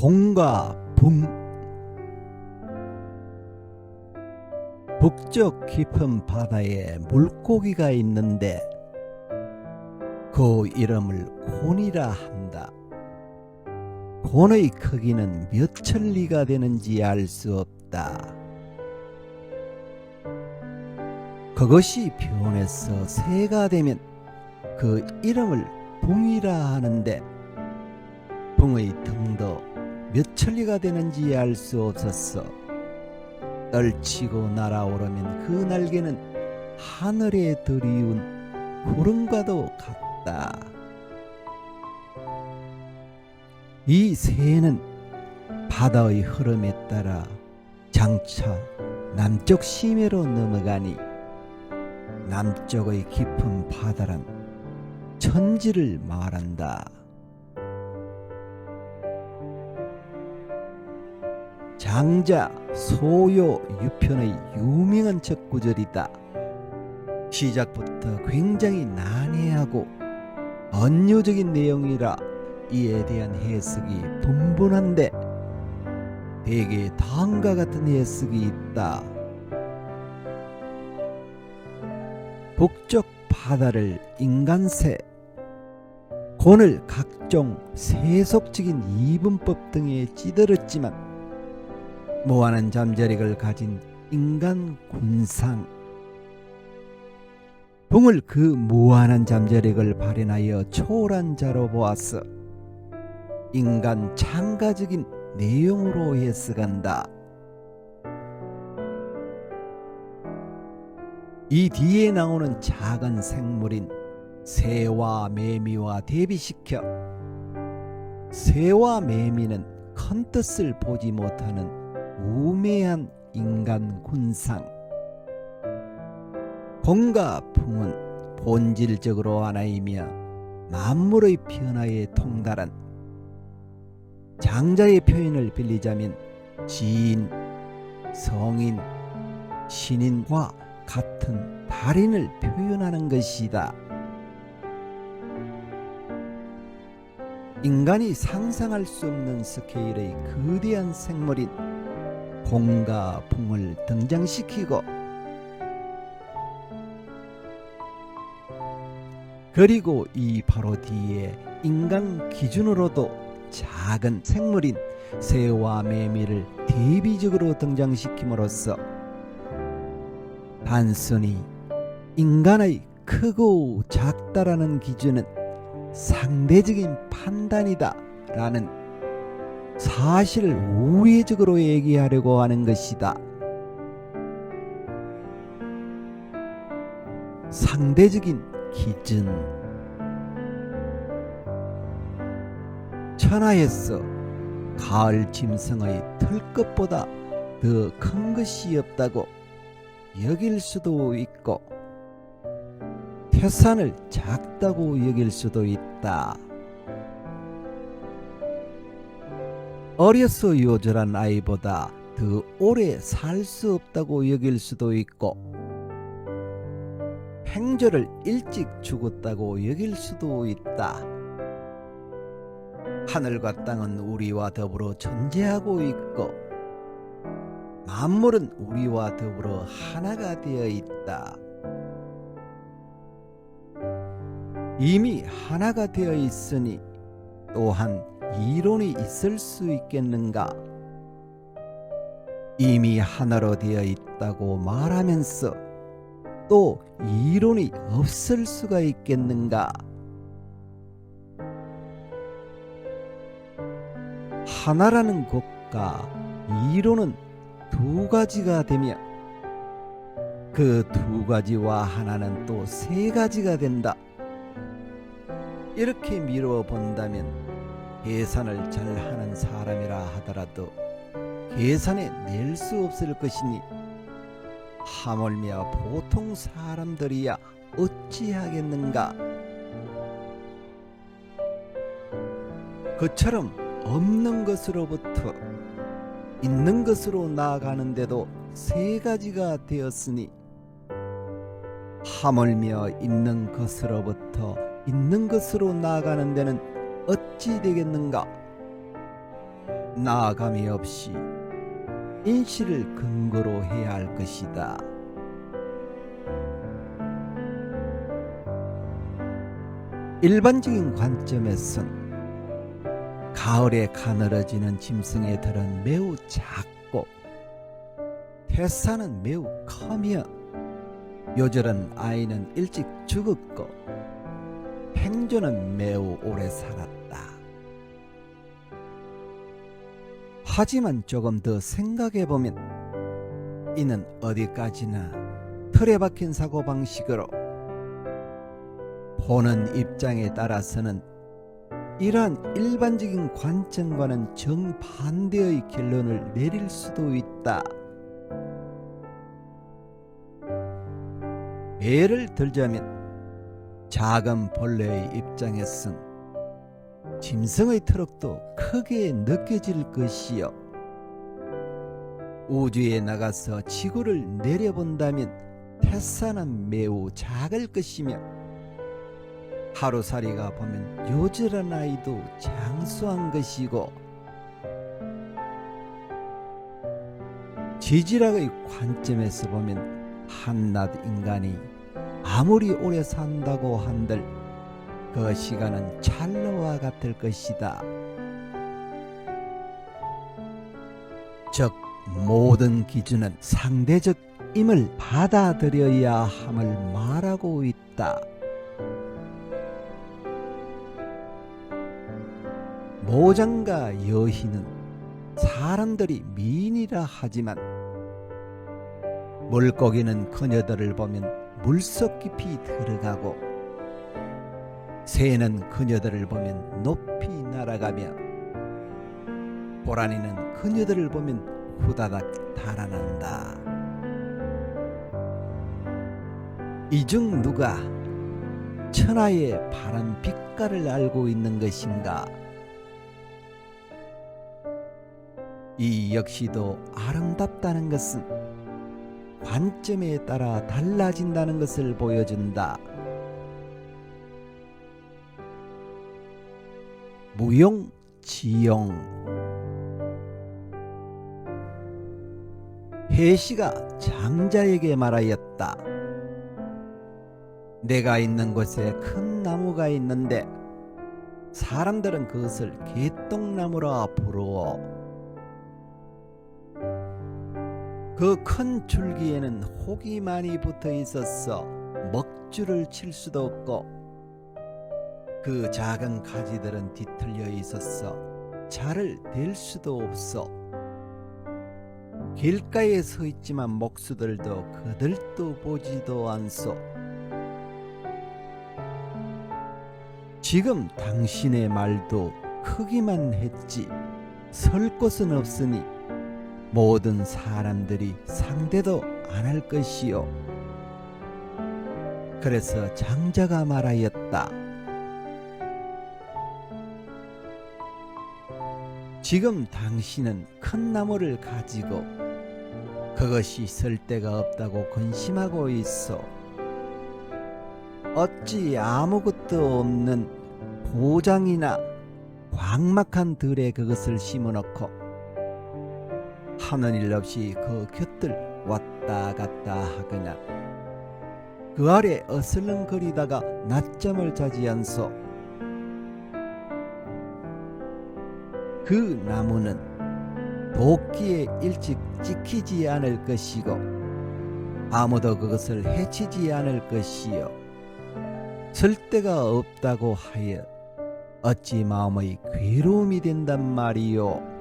공과 붕. 북쪽 깊은 바다에 물고기가 있는데 그 이름을 곤이라 한다. 곤의 크기는 몇 천리가 되는지 알 수 없다. 그것이 변해서 새가 되면 그 이름을 붕이라 하는데 붕의 등도 몇 천리가 되는지 알 수 없었어. 떨치고 날아오르면 그 날개는 하늘에 드리운 구름과도 같다. 이 새는 바다의 흐름에 따라 장차 남쪽 심해로 넘어가니 남쪽의 깊은 바다란 천지를 말한다. 장자, 소요, 유편의 유명한 첫 구절이다. 시작부터 굉장히 난해하고 언유적인 내용이라 이에 대한 해석이 분분한데 대개 다음과 같은 해석이 있다. 북쪽 바다를 인간새, 곤을 각종 세속적인 이분법 등에 찌들었지만 무한한 잠재력을 가진 인간 군상, 붕을 그 무한한 잠재력을 발현하여 초월한 자로 보아서 인간 창가적인 내용으로 해석한다. 이 뒤에 나오는 작은 생물인 새와 매미와 대비시켜 새와 매미는 큰 뜻을 보지 못하는 우매한 인간 군상, 곤과 붕은 본질적으로 하나이며 만물의 변화에 통달한, 장자의 표현을 빌리자면 지인, 성인, 신인과 같은 달인을 표현하는 것이다. 인간이 상상할 수 없는 스케일의 거대한 생물인 곤과 붕을 등장시키고 그리고 이 바로 뒤에 인간 기준으로도 작은 생물인 새와 매미를 대비적으로 등장시킴으로써 단순히 인간의 크고 작다라는 기준은 상대적인 판단이다 라는 사실을 우회적으로 얘기하려고 하는 것이다. 상대적인 기준. 천하에서 가을 짐승의 털끝보다 더 큰 것이 없다고 여길 수도 있고 태산을 작다고 여길 수도 있다. 어려서 요절한 아이보다 더 오래 살 수 없다고 여길 수도 있고 행절을 일찍 죽었다고 여길 수도 있다. 하늘과 땅은 우리와 더불어 존재하고 있고 만물은 우리와 더불어 하나가 되어 있다. 이미 하나가 되어 있으니 또한 이론이 있을 수 있겠는가? 이미 하나로 되어 있다고 말하면서 또 이론이 없을 수가 있겠는가? 하나라는 것과 이론은 두 가지가 되며 그 두 가지와 하나는 또 세 가지가 된다. 이렇게 미루어 본다면 계산을 잘하는 사람이라 하더라도 계산해 낼 수 없을 것이니 하물며 보통 사람들이야 어찌하겠는가. 그처럼 없는 것으로부터 있는 것으로 나아가는데도 세 가지가 되었으니 하물며 있는 것으로부터 있는 것으로 나아가는 데는 어찌 되겠는가? 나아감이 없이 인실을 근거로 해야 할 것이다. 일반적인 관점에선 가을에 가늘어지는 짐승의 털은 매우 작고 태산은 매우 커며 요절한 아이는 일찍 죽었고 행조는 매우 오래 살았다. 하지만 조금 더 생각해보면 이는 어디까지나 틀에 박힌 사고방식으로 보는 입장에 따라서는 이러한 일반적인 관점과는 정반대의 결론을 내릴 수도 있다. 예를 들자면 작은 벌레의 입장에선 짐승의 트럭도 크게 느껴질 것이요, 우주에 나가서 지구를 내려본다면 태산은 매우 작을 것이며 하루살이가 보면 요절한 아이도 장수한 것이고, 지질학의 관점에서 보면 한낱 인간이 아무리 오래 산다고 한들 그 시간은 찰나와 같을 것이다. 즉 모든 기준은 상대적임을 받아들여야 함을 말하고 있다. 모장과 여희는 사람들이 미인이라 하지만 물고기는 그녀들을 보면 물속 깊이 들어가고 새는 그녀들을 보면 높이 날아가며 고라니는 그녀들을 보면 후다닥 달아난다. 이 중 누가 천하의 파란 빛깔을 알고 있는 것인가? 이 역시도 아름답다는 것은 관점에 따라 달라진다는 것을 보여준다. 무용지용. 해시가 장자에게 말하였다. 내가 있는 곳에 큰 나무가 있는데 사람들은 그것을 개똥나무라 부르어. 그 큰 줄기에는 혹이 많이 붙어 있어서 먹줄을 칠 수도 없고 그 작은 가지들은 뒤틀려 있어서 잘을 댈 수도 없어. 길가에 서 있지만 목수들도 그들도 보지도 않소. 지금 당신의 말도 크기만 했지 설 곳은 없으니 모든 사람들이 상대도 안 할 것이요. 그래서 장자가 말하였다. 지금 당신은 큰 나무를 가지고 그것이 설 데가 없다고 근심하고 있어. 어찌 아무것도 없는 고장이나 광막한 들에 그것을 심어놓고 하는 일 없이 그 곁을 왔다 갔다 하거나 그 아래 어슬렁거리다가 낮잠을 자지 않소. 그 나무는 도끼에 일찍 찍히지 않을 것이고 아무도 그것을 해치지 않을 것이요. 설 데가 없다고 하여 어찌 마음의 괴로움이 된단 말이요.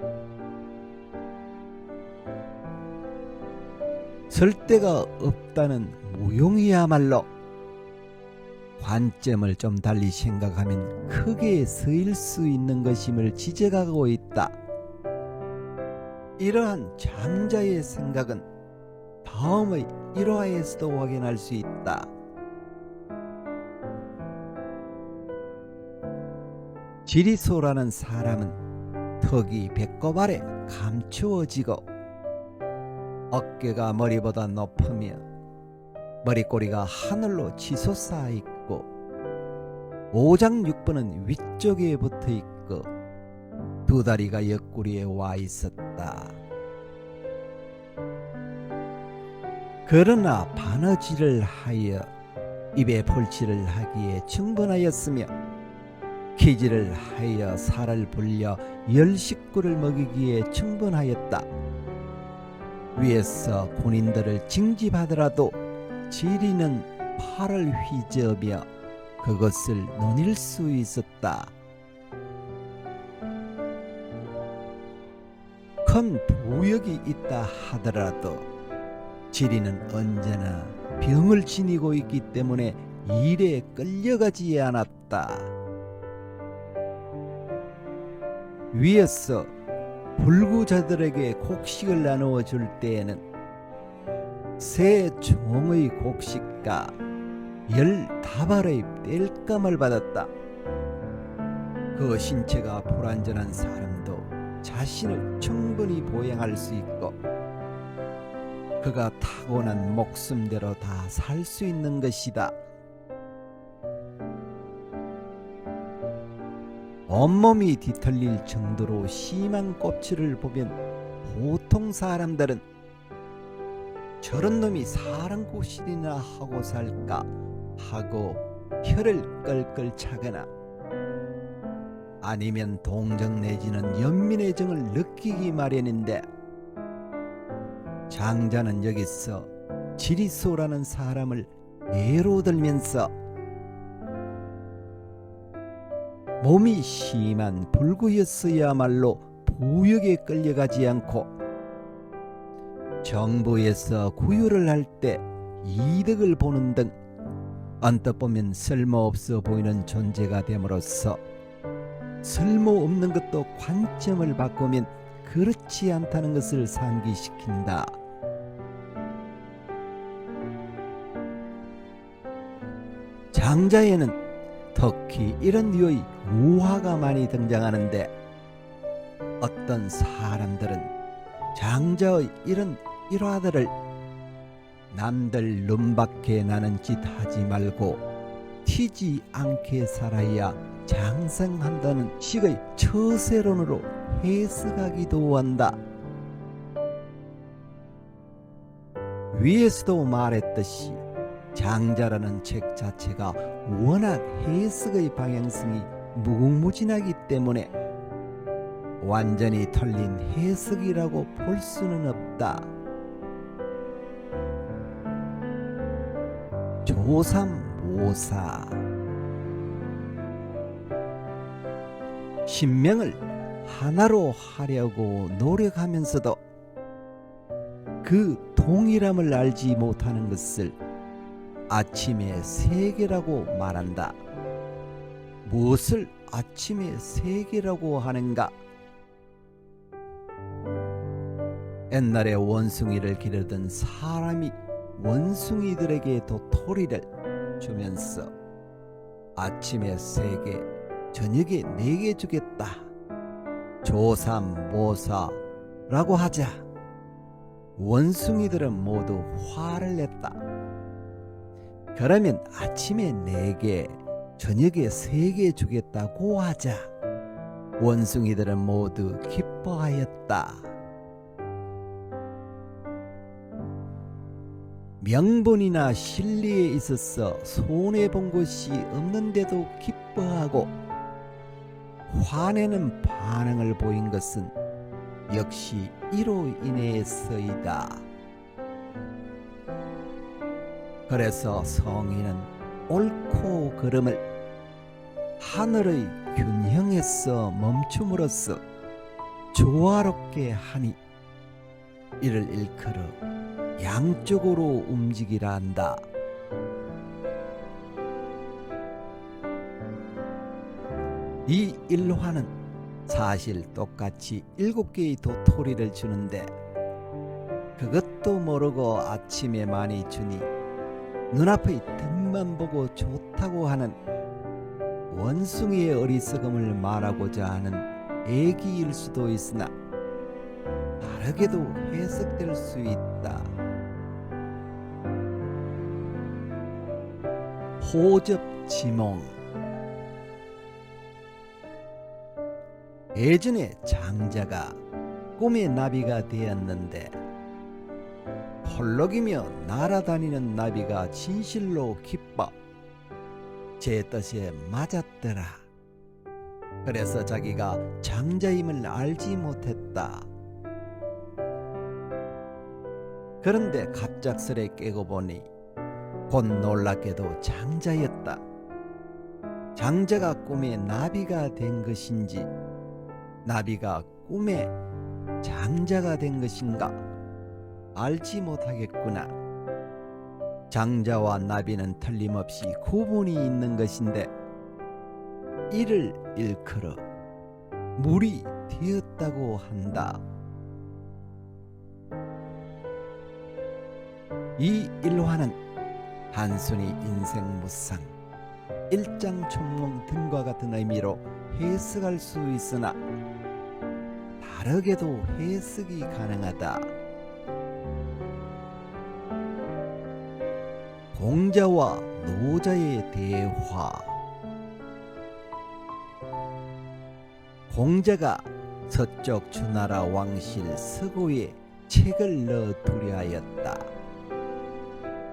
설 데가 없다는 무용이야말로 관점을 좀 달리 생각하면 크게 쓰일 수 있는 것임을 지적하고 있다. 이러한 장자의 생각은 다음의 1화에서도 확인할 수 있다. 지리소라는 사람은 턱이 배꼽 아래 감추어지고 어깨가 머리보다 높으며 머리꼬리가 하늘로 치솟아 있고 오장육부는 위쪽에 붙어 있고 두 두 다리가 옆구리에 와 있었다. 그러나 바느질을 하여 입에 볼칠을 하기에 충분하였으며 키질을 하여 살을 불려 10식구를 먹이기에 충분하였다. 위에서 군인들을 징집하더라도 지리는 팔을 휘저으며 그것을 논일 수 있었다. 큰 부역이 있다 하더라도 지리는 언제나 병을 지니고 있기 때문에 일에 끌려가지 않았다. 위에서 불구자들에게 곡식을 나누어 줄 때에는 세 종의 곡식과 10다발의 땔감을 받았다. 그 신체가 불완전한 사람도 자신을 충분히 보양할 수 있고 그가 타고난 목숨대로 다 살 수 있는 것이다. 온몸이 뒤틀릴 정도로 심한 껍질을 보면 보통 사람들은 저런 놈이 사람 고실이나 하고 살까 하고 혀를 끌끌 차거나 아니면 동정 내지는 연민의 정을 느끼기 마련인데 장자는 여기서 지리소라는 사람을 예로 들면서 몸이 심한 불구였어야말로 부역에 끌려가지 않고 정부에서 구유를 할 때 이득을 보는 등 언뜻 보면 쓸모없어 보이는 존재가 됨으로써 쓸모없는 것도 관점을 바꾸면 그렇지 않다는 것을 상기시킨다. 장자에는 특히 이런 류의 우화가 많이 등장하는데 어떤 사람들은 장자의 이런 일화들을 남들 눈밖에 나는 짓 하지 말고 튀지 않게 살아야 장생한다는 식의 처세론으로 해석하기도 한다. 위에서도 말했듯이 장자라는 책 자체가 워낙 해석의 방향성이 무궁무진하기 때문에 완전히 틀린 해석이라고 볼 수는 없다. 조삼모사 신명을 하나로 하려고 노력하면서도 그 동일함을 알지 못하는 것을 아침의 세계라고 말한다. 무엇을 아침의 세계라고 하는가? 옛날에 원숭이를 기르던 사람이 원숭이들에게 도토리를 주면서 아침에 3개, 저녁에 4개 주겠다. 조삼모사라고 하자 원숭이들은 모두 화를 냈다. 그러면 아침에 4개, 저녁에 3개 주겠다고 하자 원숭이들은 모두 기뻐하였다. 명분이나 실리에 있어서 손해본 것이 없는데도 기뻐하고 화내는 반응을 보인 것은 역시 이로 인해서이다. 그래서 성인은 옳고 그름을 하늘의 균형에서 멈춤으로써 조화롭게 하니 이를 일컬어 양쪽으로 움직이라 한다. 이 일화는 사실 똑같이 7개의 도토리를 주는데 그것도 모르고 아침에 많이 주니 눈앞의 등만 보고 좋다고 하는 원숭이의 어리석음을 말하고자 하는 애기일 수도 있으나 다르게도 해석될 수 있다. 호접지몽 예전에 장자가 꿈의 나비가 되었는데 펄럭이며 날아다니는 나비가 진실로 기뻐 제 뜻에 맞았더라. 그래서 자기가 장자임을 알지 못했다. 그런데 갑작스레 깨고 보니 곧 놀랍게도 장자였다. 장자가 꿈에 나비가 된 것인지 나비가 꿈에 장자가 된 것인가 알지 못하겠구나. 장자와 나비는 틀림없이 구분이 있는 것인데 이를 일컬어 물이 되었다고 한다. 이 일화는 단순히 인생무상, 일장춘몽 등과 같은 의미로 해석할 수 있으나 다르게도 해석이 가능하다. 공자와 노자의 대화. 공자가 서쪽 주나라 왕실 서고에 책을 넣어두려 하였다.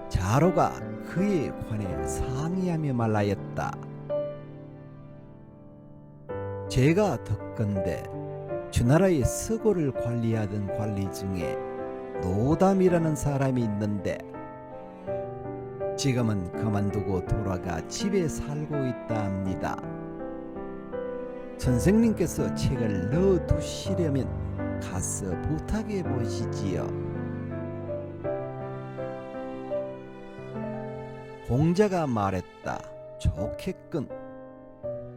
자로가 그에 관해 상의하며 말하였다. 제가 듣건대 주나라의 서고를 관리하던 관리 중에 노담이라는 사람이 있는데 지금은 그만두고 돌아가 집에 살고 있다 합니다. 선생님께서 책을 넣어두시려면 가서 부탁해 보시지요. 공자가 말했다. 좋겠군.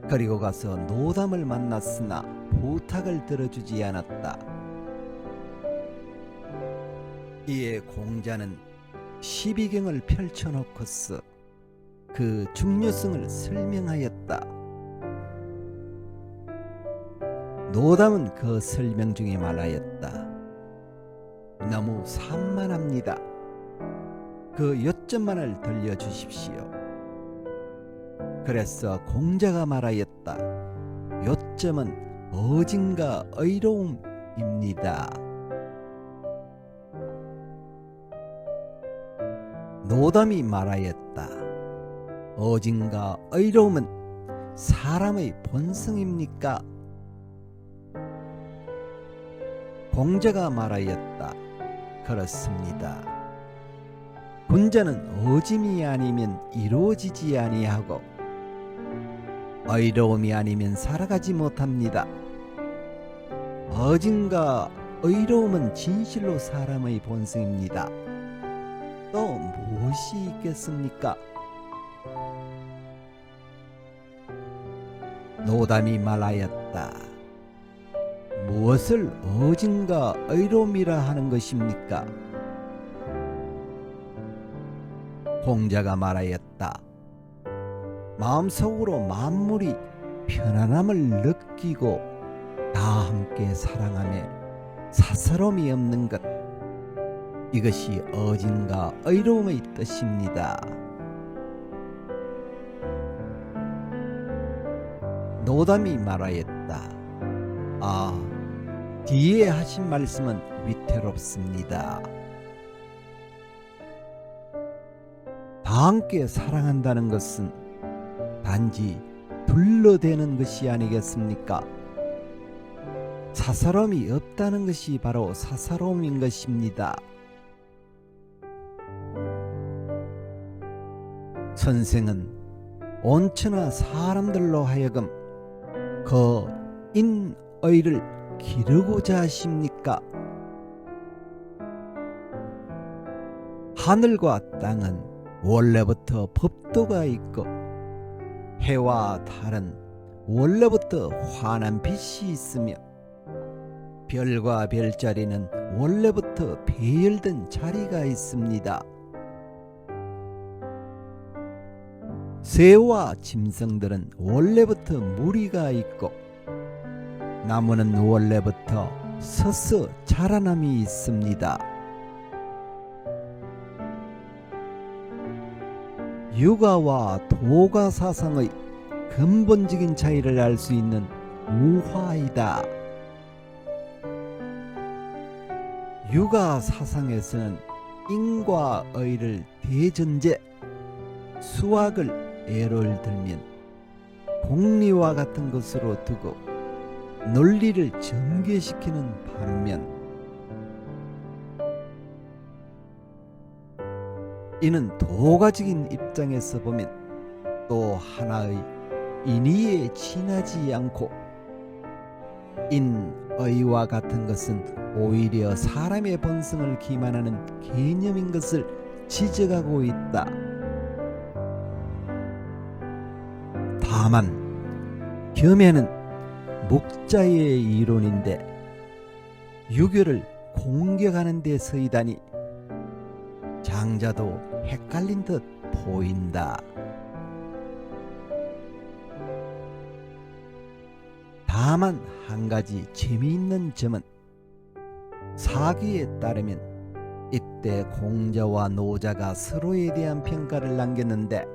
그리고 가서 노담을 만났으나 부탁을 들어주지 않았다. 이에 공자는 시비경을 펼쳐놓고서 그 중요성을 설명하였다. 노담은 그 설명 중에 말하였다. 너무 산만합니다. 그 요점만을 들려주십시오. 그래서 공자가 말하였다. 요점은 어진과 의로움입니다. 노담이 말하였다. 어진과 의로움은 사람의 본성입니까? 공자가 말하였다. 그렇습니다. 군자는 어짐이 아니면 이루어지지 아니하고 의로움이 아니면 살아가지 못합니다. 어짐과 의로움은 진실로 사람의 본성입니다. 또 무엇이 있겠습니까? 노담이 말하였다. 무엇을 어짐과 의로움이라 하는 것입니까? 공자가 말하였다. 마음속으로 만물이 편안함을 느끼고 다 함께 사랑하며 사스럼이 없는 것, 이것이 어짐과 의로움의 뜻입니다. 노담이 말하였다. 뒤에 하신 말씀은 위태롭습니다. 다 함께 사랑한다는 것은 단지 둘러대는 것이 아니겠습니까? 사사로움이 없다는 것이 바로 사사로움인 것입니다. 선생은 온천하 사람들로 하여금 그 인의를 기르고자 하십니까? 하늘과 땅은 원래부터 법도가 있고 해와 달은 원래부터 환한 빛이 있으며 별과 별자리는 원래부터 배열된 자리가 있습니다. 새와 짐승들은 원래부터 무리가 있고 나무는 원래부터 서서 자라남이 있습니다. 유가와 도가 사상의 근본적인 차이를 알 수 있는 우화이다. 육아 사상에서는 인과 의를 대전제, 수학을 예를 들면 공리와 같은 것으로 두고 논리를 전개시키는 반면, 이는 도가적인 입장에서 보면 또 하나의 인의에 지나지 않고 인의와 같은 것은 오히려 사람의 본성을 기만하는 개념인 것을 지적하고 있다. 다만 겸해는 목자의 이론인데 유교를 공격하는 데 서이다니 장자도 헷갈린 듯 보인다. 다만 한 가지 재미있는 점은 사기에 따르면 이때 공자와 노자가 서로에 대한 평가를 남겼는데,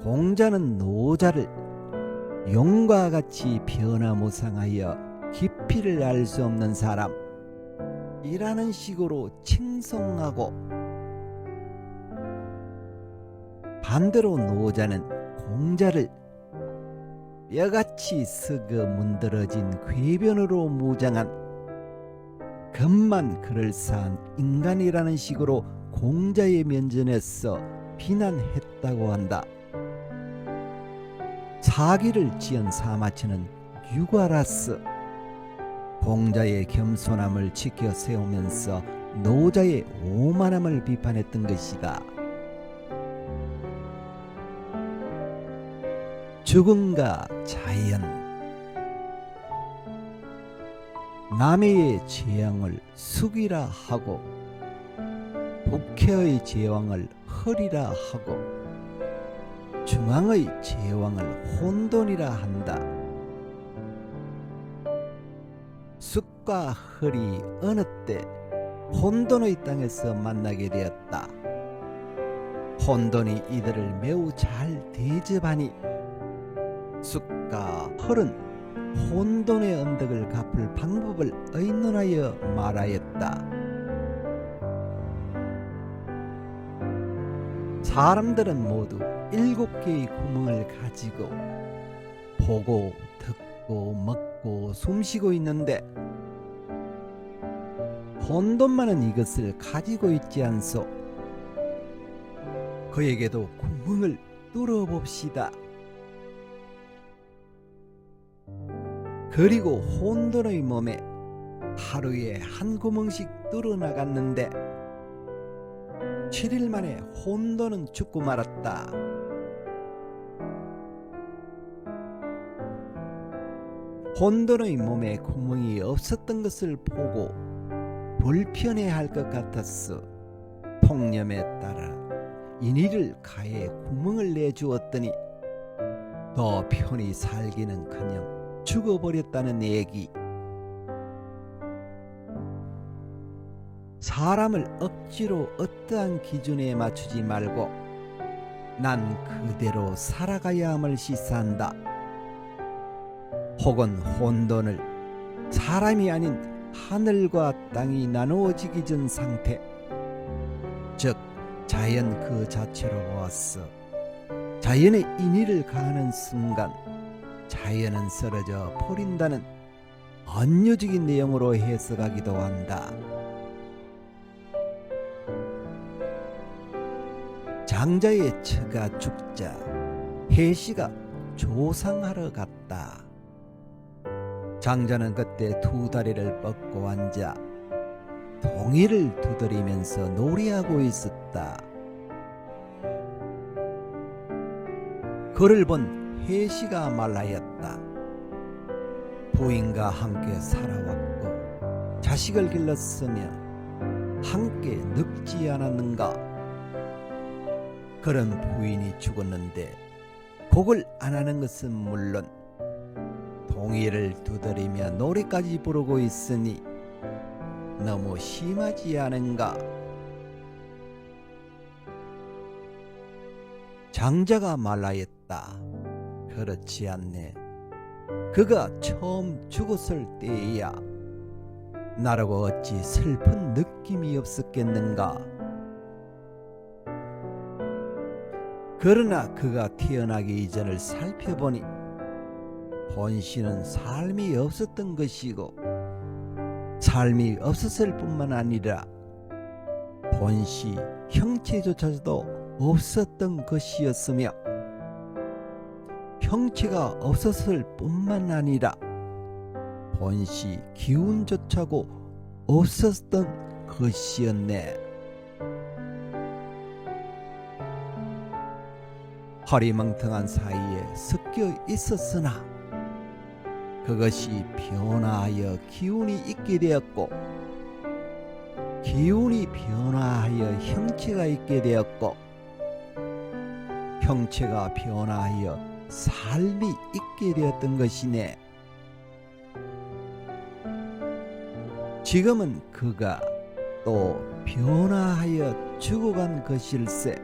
공자는 노자를 용과 같이 변화무쌍하여 깊이를 알 수 없는 사람이라는 식으로 칭송하고, 반대로 노자는 공자를 뼈같이 썩어 문드러진 궤변으로 무장한 겉만 그럴싸한 인간이라는 식으로 공자의 면전에서 비난했다고 한다. 사기를 지은 사마치는 유과라서 공자의 겸손함을 지켜 세우면서 노자의 오만함을 비판했던 것이다. 죽음과 자연, 남해의 제왕을 숙이라 하고 북해의 제왕을 허리라 하고 중앙의 제왕을 혼돈이라 한다. 숙과 헐이 어느 때 혼돈의 땅에서 만나게 되었다. 혼돈이 이들을 매우 잘 대접하니 숙과 헐은 혼돈의 언덕을 갚을 방법을 의논하여 말하였다. 사람들은 모두 7개의 구멍을 가지고 보고 듣고 먹고 숨쉬고 있는데 혼돈만은 이것을 가지고 있지 않소. 그에게도 구멍을 뚫어봅시다. 그리고 혼돈의 몸에 하루에 한 구멍씩 뚫어나갔는데 7일 만에 혼돈은 죽고 말았다. 혼돈의 몸에 구멍이 없었던 것을 보고 불편해할 것 같았어 통념에 따라 인의를 가해 구멍을 내주었더니 더 편히 살기는커녕 죽어버렸다는 얘기. 사람을 억지로 어떠한 기준에 맞추지 말고 난 그대로 살아가야 함을 시사한다. 혹은 혼돈을 사람이 아닌 하늘과 땅이 나누어지기 전 상태, 즉 자연 그 자체로 보았어. 자연의 인의를 가하는 순간 자연은 쓰러져 버린다는 언유적인 내용으로 해석하기도 한다. 장자의 처가 죽자 해시가 조상하러 갔다. 장자는 그때 2다리를 뻗고 앉아 동이를 두드리면서 노래하고 있었다. 그를 본 해시가 말하였다. 부인과 함께 살아왔고 자식을 길렀으며 함께 늙지 않았는가? 그런 부인이 죽었는데 곡을 안 하는 것은 물론 동이를 두드리며 노래까지 부르고 있으니 너무 심하지 않은가? 장자가 말하였다. 그렇지 않네. 그가 처음 죽었을 때에야 나라고 어찌 슬픈 느낌이 없었겠는가. 그러나 그가 태어나기 이전을 살펴보니 본시는 삶이 없었던 것이고, 삶이 없었을 뿐만 아니라 본시 형체조차도 없었던 것이었으며, 형체가 없었을 뿐만 아니라 본시 기운조차도 없었던 것이었네. 허리멍텅한 사이에 섞여 있었으나 그것이 변화하여 기운이 있게 되었고, 기운이 변화하여 형체가 있게 되었고, 형체가 변화하여 삶이 있게 되었던 것이네. 지금은 그가 또 변화하여 죽어간 것일세.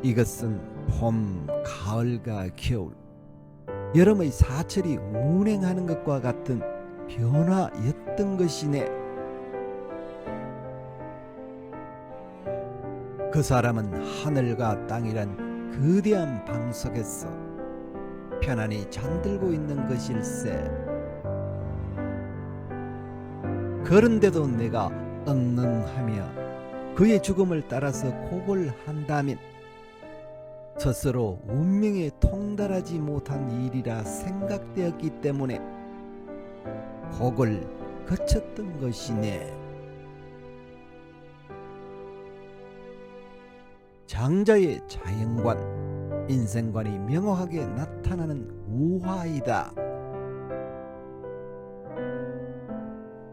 이것은 봄, 가을과 겨울, 여름의 사철이 운행하는 것과 같은 변화였던 것이네. 그 사람은 하늘과 땅이란 거대한 방 속에서 편안히 잠들고 있는 것일세. 그런데도 내가 엉엉하며 그의 죽음을 따라서 곡을 한다면 스스로 운명에 통달하지 못한 일이라 생각되었기 때문에 곡을 그쳤던 것이네. 장자의 자연관, 인생관이 명확하게 나타나는 우화이다.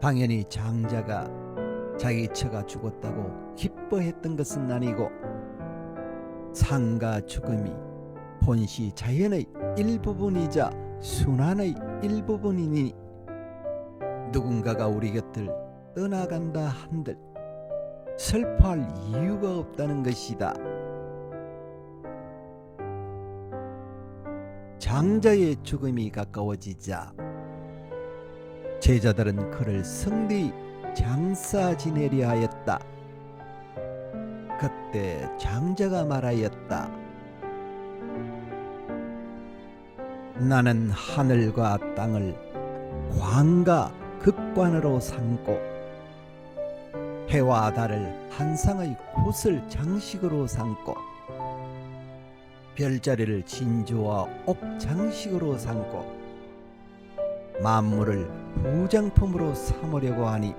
당연히 장자가 자기 처가 죽었다고 기뻐했던 것은 아니고, 상과 죽음이 본시 자연의 일부분이자 순환의 일부분이니 누군가가 우리 곁을 떠나간다 한들 슬퍼할 이유가 없다는 것이다. 장자의 죽음이 가까워지자 제자들은 그를 성대히 장사 지내려 하였다. 그때 장자가 말하였다. 나는 하늘과 땅을 광과 극관으로 삼고 해와 달을 한상의 굿을 장식으로 삼고 별자리를 진주와 옥 장식으로 삼고 만물을 부장품으로 삼으려고 하니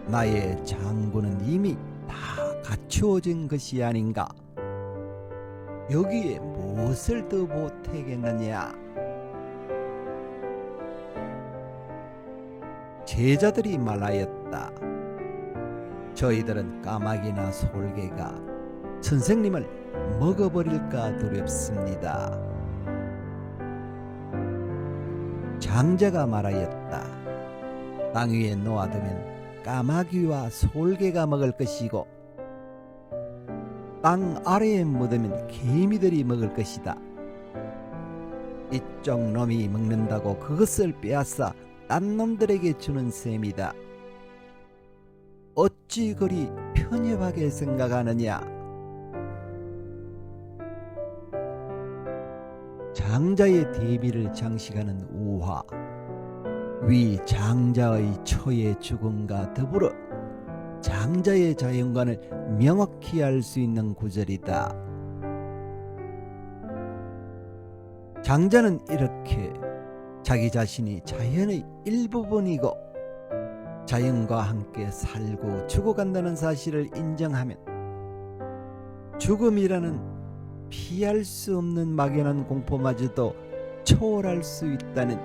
나의 장부는 이미 다 갖추어진 것이 아닌가. 여기에 무엇을 더 보태겠느냐. 제자들이 말하였다. 저희들은 까마귀나 솔개가 선생님을 먹어버릴까 두렵습니다. 장자가 말하였다. 땅 위에 놓아두면 까마귀와 솔개가 먹을 것이고 땅 아래에 묻으면 개미들이 먹을 것이다. 이쪽 놈이 먹는다고 그것을 빼앗아 딴 놈들에게 주는 셈이다. 어찌 그리 편협하게 생각하느냐. 장자의 대비를 장식하는 우화, 위 장자의 초의 죽음과 더불어 장자의 자연관을 명확히 알 수 있는 구절이다. 장자는 이렇게 자기 자신이 자연의 일부분이고 자연과 함께 살고 죽어간다는 사실을 인정하면 죽음이라는 피할 수 없는 막연한 공포마저도 초월할 수 있다는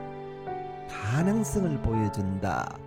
가능성을 보여준다.